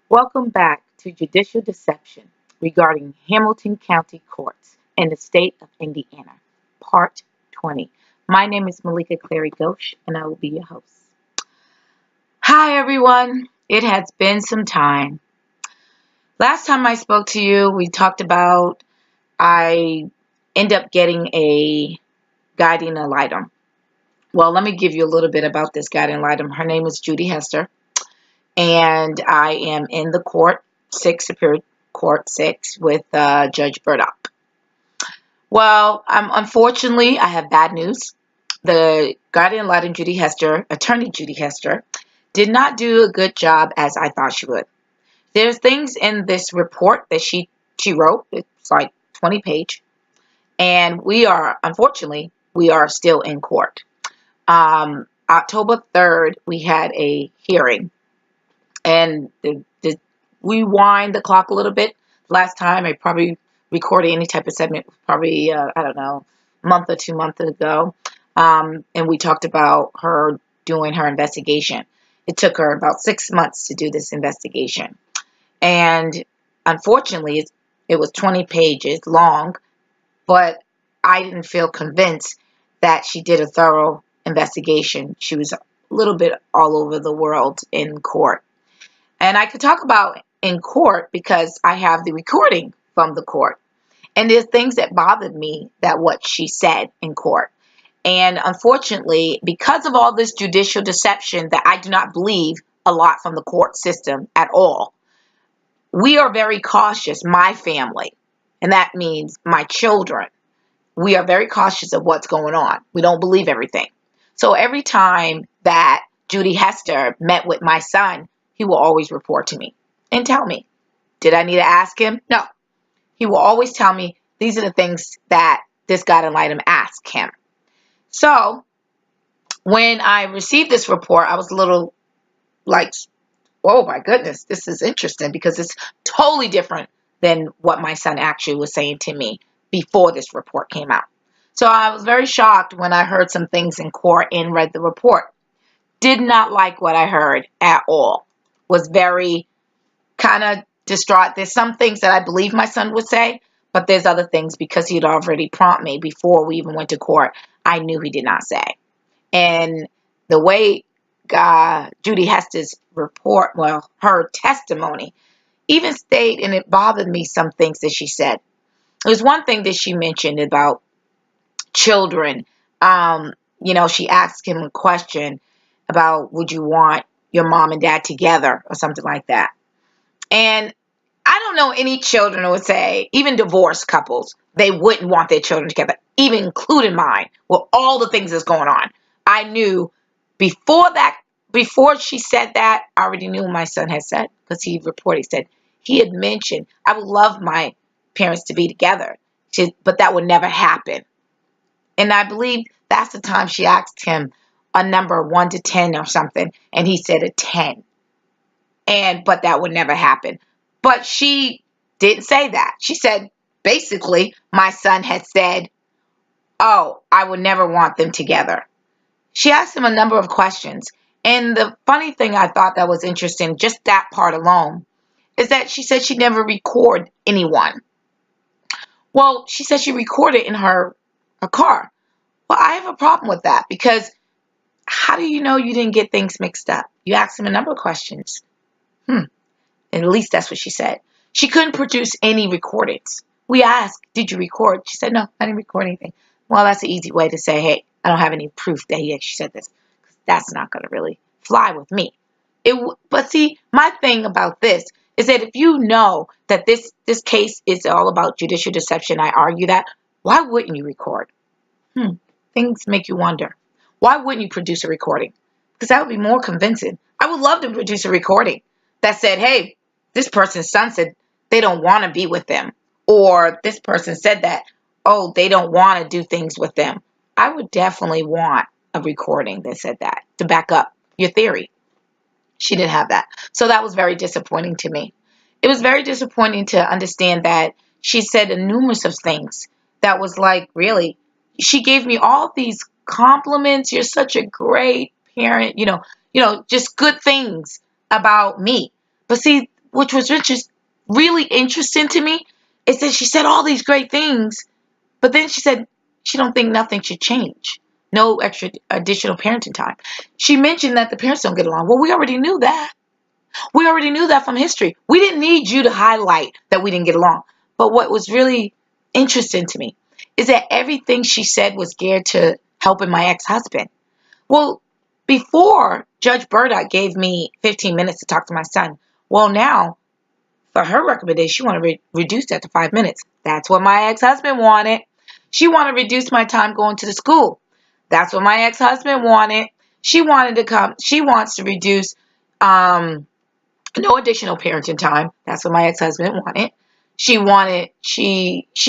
Welcome back to Judicial Deception regarding Hamilton County Courts in the state of Indiana, Part 20. My name is Malika Clary-Ghosh, and I will be your host. Hi, everyone. It has been some time. Last time I spoke to you, we talked about I end up getting a guardian ad litem. Well, let me give you a little bit about this guardian ad litem. Her name is Judy Hester, and I am in the court, Superior Court 6, with Judge Burdock. Well, unfortunately, I have bad news. The guardian ad litem, Attorney Judy Hester, did not do a good job as I thought she would. There's things in this report that she wrote. It's like 20 page. And unfortunately, we are still in court. October 3rd, we had a hearing. And we wind the clock a little bit. Last time I probably recorded any type of segment, probably, a month or 2 months ago. And we talked about her doing her investigation. It took her about 6 months to do this investigation. And unfortunately, it was 20 pages long, but I didn't feel convinced that she did a thorough investigation. She was a little bit all over the world in court. And I could talk about in court because I have the recording from the court. And there's things that bothered me that what she said in court. And unfortunately, because of all this judicial deception that I do not believe a lot from the court system at all, we are very cautious, my family, and that means my children. We are very cautious of what's going on. We don't believe everything. So every time that Judy Hester met with my son, he will always report to me and tell me. Did I need to ask him? No. He will always tell me these are the things that this guardian ad litem asked him. So when I received this report, I was a little like, oh my goodness, this is interesting because it's totally different than what my son actually was saying to me before this report came out. So I was very shocked when I heard some things in court and read the report. Did not like what I heard at all. Was very kind of distraught. There's some things that I believe my son would say, but there's other things because he'd already prompted me before we even went to court. I knew he did not say. And the way Judy Hester's report, her testimony, even stayed, and it bothered me some things that she said. There's one thing that she mentioned about children. She asked him a question about, would you want your mom and dad together or something like that? And I don't know any children who would say, even divorced couples, they wouldn't want their children together, even including mine, with all the things that's going on. I knew before she said that, I already knew what my son had said because he had mentioned, I would love my parents to be together, but that would never happen. And I believe that's the time she asked him a number 1 to 10 or something, and he said a 10. But that would never happen. But she didn't say that. She said, basically, my son had said, oh, I would never want them together. She asked him a number of questions. And the funny thing I thought that was interesting, just that part alone, is that she said she never record anyone. Well, she said she recorded in her car. Well, I have a problem with that because how do you know you didn't get things mixed up? You asked him a number of questions. And at least that's what she said. She couldn't produce any recordings. We asked, did you record? She said, no, I didn't record anything. Well, that's an easy way to say, hey, I don't have any proof that he actually said this. That's not going to really fly with me. But see, my thing about this is that if you know that this case is all about judicial deception, I argue that, why wouldn't you record? Things make you wonder. Why wouldn't you produce a recording? Because that would be more convincing. I would love to produce a recording that said, hey, this person's son said they don't want to be with them. Or this person said that, oh, they don't want to do things with them. I would definitely want a recording that said that to back up your theory. She didn't have that. So that was very disappointing to me. It was very disappointing to understand that she said numerous of things that was like, really, she gave me all these compliments. You're such a great parent, just good things about me. But see, which was just really interesting to me, is that she said all these great things, but then she said she don't think nothing should change. No extra additional parenting time. She mentioned that the parents don't get along. Well, we already knew that. We already knew that from history. We didn't need you to highlight that we didn't get along. But what was really interesting to me is that everything she said was geared to helping my ex-husband. Well, before, Judge Burdock gave me 15 minutes to talk to my son. Well, now, for her recommendation, she wanted to reduce that to 5 minutes. That's what my ex-husband wanted. She wanted to reduce my time going to the school. That's what my ex-husband wanted. She wants to reduce no additional parenting time. That's what my ex-husband wanted. She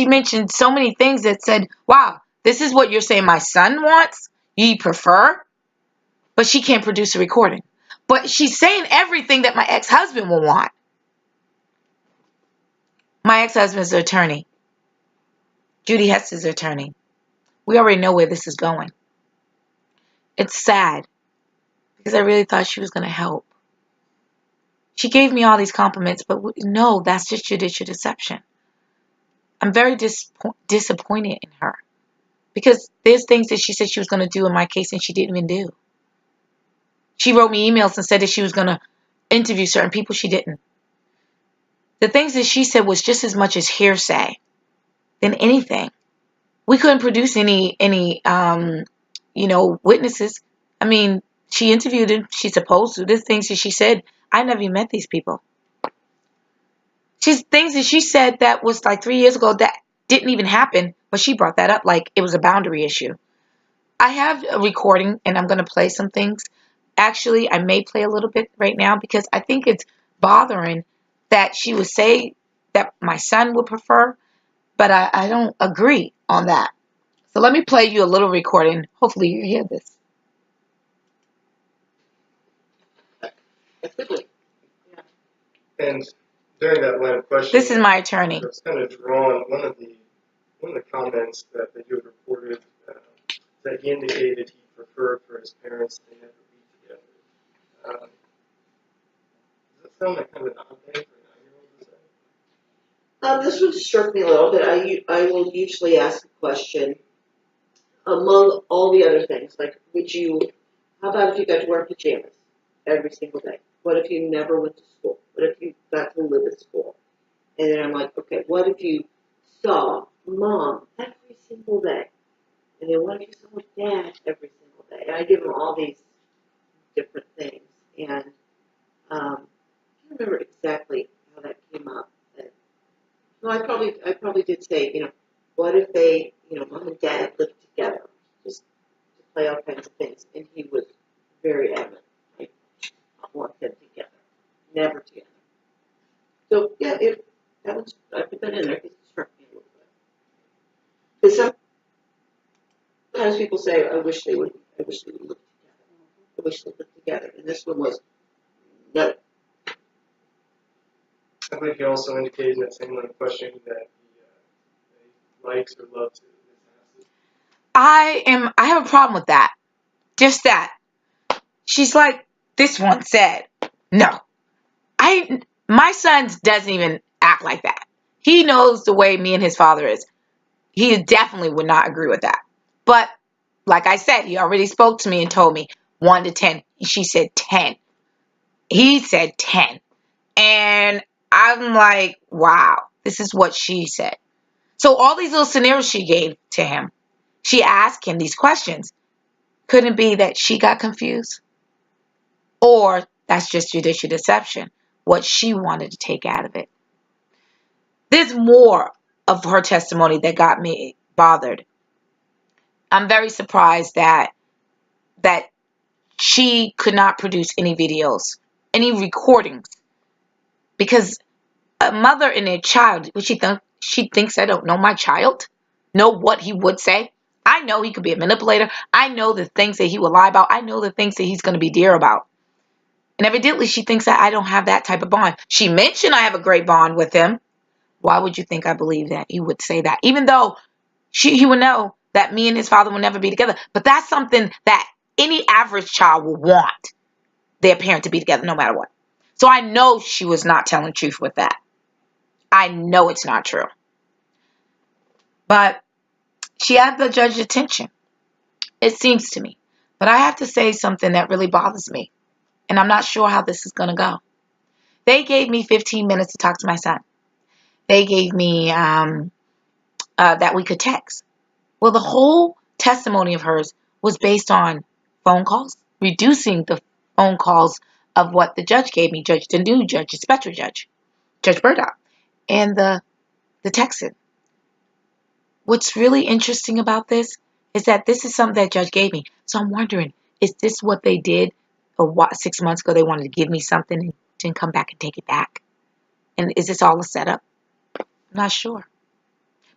mentioned so many things that said, wow, this is what you're saying my son wants, you prefer, but she can't produce a recording. But she's saying everything that my ex-husband will want. My ex-husband's the attorney. Judy Hester's the attorney. We already know where this is going. It's sad because I really thought she was going to help. She gave me all these compliments, but no, that's just judicial deception. I'm very disappointed in her because there's things that she said she was going to do in my case and she didn't even do. She wrote me emails and said that she was going to interview certain people. She didn't. The things that she said was just as much as hearsay than anything. We couldn't produce any witnesses. I mean, she interviewed him. She's supposed to. There's things that she said. I never even met these people. She's things that she said that was like 3 years ago that didn't even happen, but she brought that up like it was a boundary issue. I have a recording and I'm going to play some things. Actually, I may play a little bit right now because I think it's bothering that she would say that my son would prefer, but I don't agree on that. So let me play you a little recording. Hopefully you hear this. And during that line of questioning, this is my attorney. I was kind of drawn one of the comments that you had reported that he indicated he preferred for his parents to never be together. Does that sound like kind of an odd thing for a 9-year-old to say? This one struck me a little bit. I will usually ask a question among all the other things, like, how about if you got to wear pajamas every single day? What if you never went to school? What if you got to live at school? And then I'm like, okay, what if you saw mom every single day? And then what if you saw dad every single day? And I give them all these different things. And I can't remember exactly how that came up. No, I probably did say, what if they, mom and dad lived together, just to play all kinds of things. And he was very adamant. I want them together, never together. So yeah, I put that in there because it struck me a little bit. Because sometimes people say, I wish they would live together. I wish they lived together. And this one was no. I think he also indicated in that same line of questioning that he likes or loves his asses. I have a problem with that. Just that. She's like, this one said, no. My son doesn't even act like that. He knows the way me and his father is. He definitely would not agree with that. But like I said, he already spoke to me and told me 1 to 10. She said 10. He said 10. And I'm like, wow, this is what she said. So all these little scenarios she gave to him, she asked him these questions. Couldn't it be that she got confused? Or that's just judicial deception, what she wanted to take out of it. There's more of her testimony that got me bothered. I'm very surprised that she could not produce any videos, any recordings, because a mother and a child, she thinks I don't know my child, know what he would say. I know he could be a manipulator. I know the things that he will lie about. I know the things that he's going to be dear about. And evidently she thinks that I don't have that type of bond. She mentioned I have a great bond with him. Why would you think I believe that he would say that? Even though he would know that me and his father will never be together. But that's something that any average child will want their parent to be together no matter what. So I know she was not telling the truth with that. I know it's not true. But she had the judge's attention, it seems to me. But I have to say something that really bothers me. And I'm not sure how this is going to go. They gave me 15 minutes to talk to my son. They gave me that we could text. Well, the whole testimony of hers was based on phone calls, reducing the phone calls of what the judge gave me, the new judge, the special judge, Judge Burdock, and the texting. What's really interesting about this is that this is something that judge gave me. So I'm wondering, is this what they did 6 months ago? They wanted to give me something and didn't come back and take it back. And is this all a setup? I'm not sure.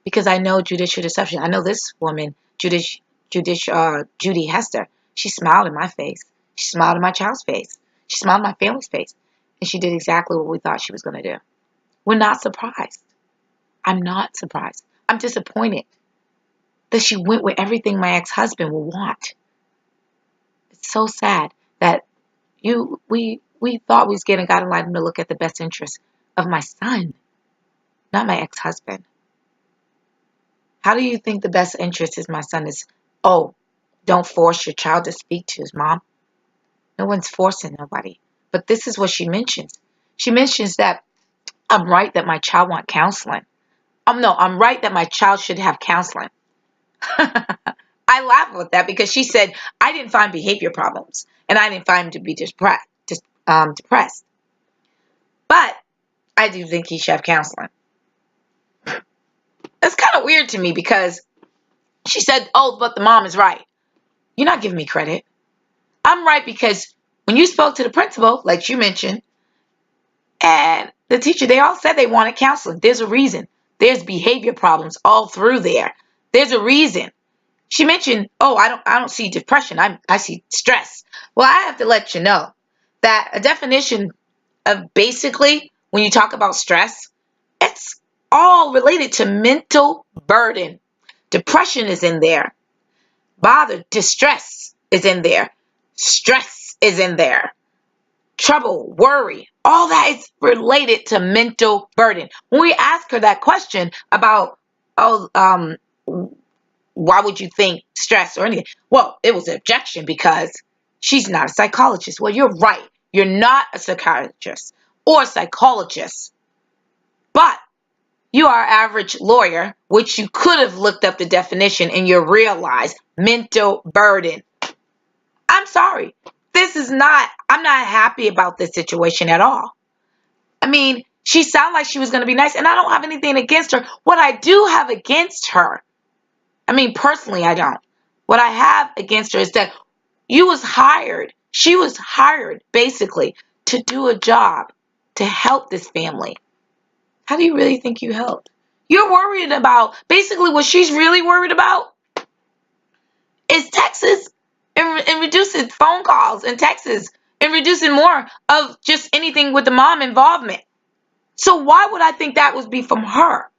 Because I know judicial deception. I know this woman, Judy Hester, she smiled in my face. She smiled in my child's face. She smiled in my family's face. And she did exactly what we thought she was going to do. We're not surprised. I'm not surprised. I'm disappointed that she went with everything my ex-husband would want. It's so sad that we thought we was getting God in line to look at the best interest of my son, not my ex-husband. How do you think the best interest is my son is, oh, don't force your child to speak to his mom? No one's forcing nobody. But this is what she mentions. She mentions that I'm right that my child want counseling. No, I'm right that my child should have counseling. I laugh with that because she said, I didn't find behavior problems and I didn't find him to be depressed. But I do think he should have counseling. That's kind of weird to me because she said, oh, but the mom is right. You're not giving me credit. I'm right because when you spoke to the principal, like you mentioned, and the teacher, they all said they wanted counseling. There's a reason. There's behavior problems all through there. There's a reason. She mentioned, oh, I don't see depression. I see stress. Well, I have to let you know that a definition of basically when you talk about stress, it's all related to mental burden. Depression is in there. Distress is in there. Stress is in there. Trouble, worry, all that is related to mental burden. When we ask her that question about, why would you think stress or anything? Well, it was an objection because she's not a psychologist. Well, you're right. You're not a psychiatrist or a psychologist, but you are an average lawyer, which you could have looked up the definition and you realize mental burden. I'm sorry. I'm not happy about this situation at all. I mean, she sounded like she was going to be nice, and I don't have anything against her. What I do have against her, I mean, personally, I don't. What I have against her is that she was hired, basically, to do a job to help this family. How do you really think you helped? You're worried about, basically what she's really worried about is Texas and reducing phone calls in Texas and reducing more of just anything with the mom involvement. So why would I think that would be from her?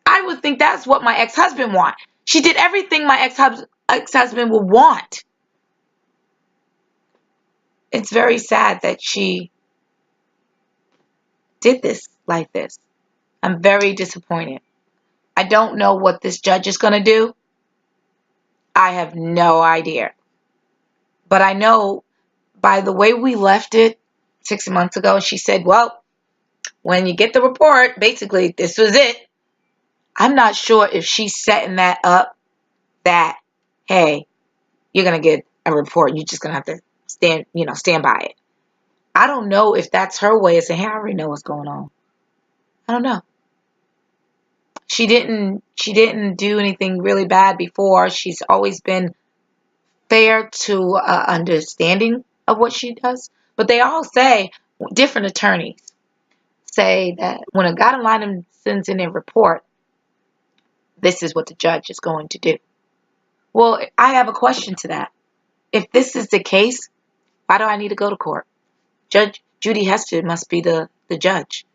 I would think that's what my ex-husband want. She did everything my ex-husband would want. It's very sad that she did this like this. I'm very disappointed. I don't know what this judge is going to do. I have no idea. But I know by the way we left it 6 months ago, she said, well, when you get the report, basically, this was it. I'm not sure if she's setting that up that, hey, you're going to get a report. You're just going to have to stand by it. I don't know if that's her way of saying, hey, I already know what's going on. I don't know. She didn't do anything really bad before. She's always been fair to understanding of what she does. But they all say, different attorneys say that when a guidance line sends in a report, this is what the judge is going to do. Well, I have a question to that. If this is the case, why do I need to go to court? Judge Judy Hester must be the judge.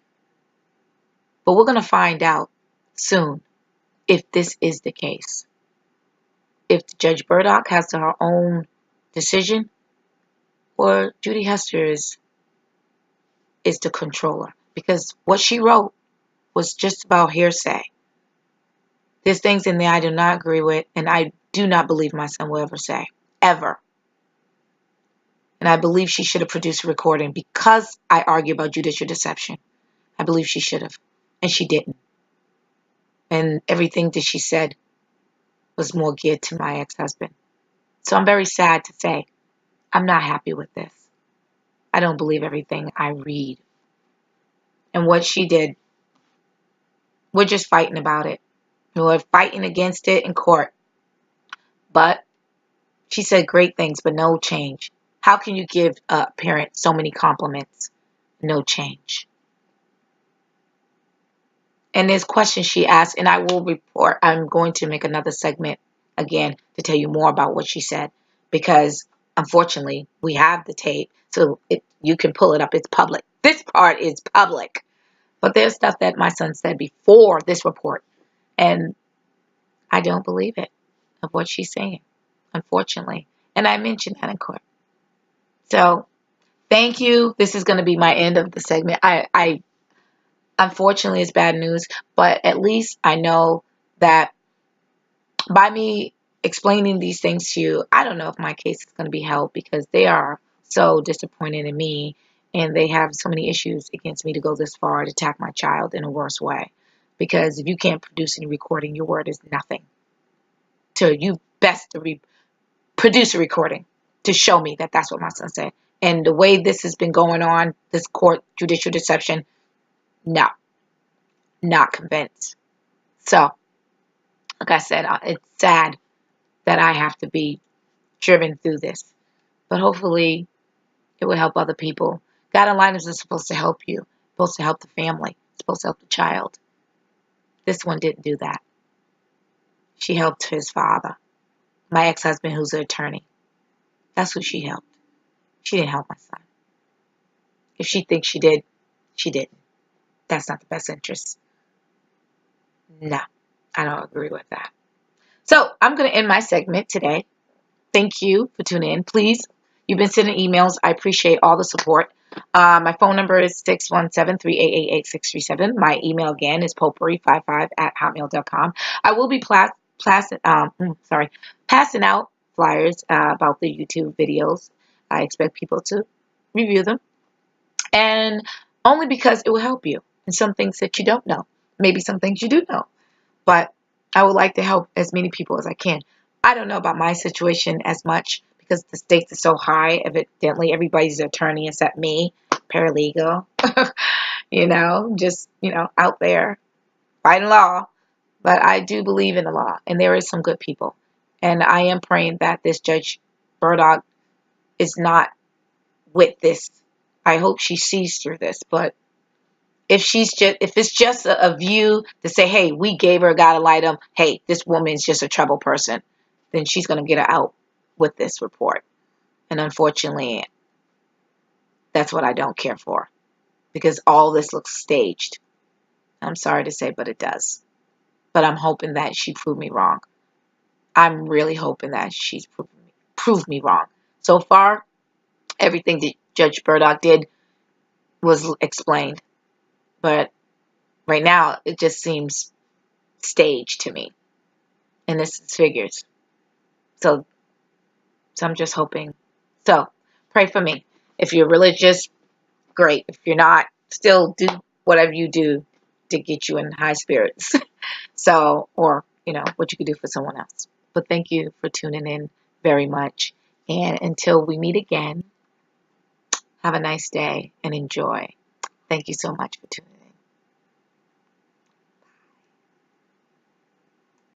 But we're going to find out soon if this is the case. If Judge Burdock has her own decision or Judy Hester is is to control her. Because what she wrote was just about hearsay. There's things in there I do not agree with, and I do not believe my son will ever say. Ever. And I believe she should have produced a recording because I argue about judicial deception. I believe she should have. And she didn't. And everything that she said was more geared to my ex-husband. So I'm very sad to say I'm not happy with this. I don't believe everything I read. And what she did, we're just fighting about it. We're fighting against it in court. But she said great things, but no change. How can you give a parent so many compliments? No change. And there's questions she asked, and I will report. I'm going to make another segment again to tell you more about what she said, because unfortunately we have the tape, so you can pull it up. It's public. This part is public. But there's stuff that my son said before this report, and I don't believe it of what she's saying, unfortunately. And I mentioned that in court. So thank you. This is going to be my end of the segment. I unfortunately, it's bad news, but at least I know that by me explaining these things to you, I don't know if my case is going to be held, because they are so disappointed in me, and they have so many issues against me to go this far to attack my child in a worse way. Because if you can't produce any recording, your word is nothing. So you best to produce a recording to show me that that's what my son said. And the way this has been going on, this court judicial deception, no, not convinced. So, like I said, it's sad that I have to be driven through this. But hopefully it will help other people. God Aligners is supposed to help you. It's supposed to help the family. It's supposed to help the child. This one didn't do that. She helped his father. My ex-husband, who's an attorney. That's who she helped. She didn't help my son. If she thinks she did, she didn't. That's not the best interest. No, I don't agree with that. So I'm going to end my segment today. Thank you for tuning in. Please, you've been sending emails. I appreciate all the support. My phone number is 617-388-8637. My email again is potpourri55@hotmail.com. I will be passing out flyers about the YouTube videos. I expect people to review them. And only because it will help you in some things that you don't know. Maybe some things you do know. But I would like to help as many people as I can. I don't know about my situation as much because the stakes are so high. Evidently, everybody's an attorney except me, paralegal. Just out there fighting law. But I do believe in the law, and there is some good people. And I am praying that this Judge Burdock is not with this. I hope she sees through this. But if it's just a view to say, hey, we gave her, got to light them, hey, this woman's just a trouble person, then she's going to get her out with this report. And unfortunately, that's what I don't care for, because all this looks staged. I'm sorry to say, but it does. But I'm hoping that she proved me wrong. I'm really hoping that she's proved me wrong. So far, everything that Judge Burdock did was explained. But right now, it just seems staged to me. And this is figures. So I'm just hoping. So pray for me. If you're religious, great. If you're not, still do whatever you do to get you in high spirits. Or what you could do for someone else. But thank you for tuning in very much. And until we meet again, have a nice day and enjoy. Thank you so much for tuning in.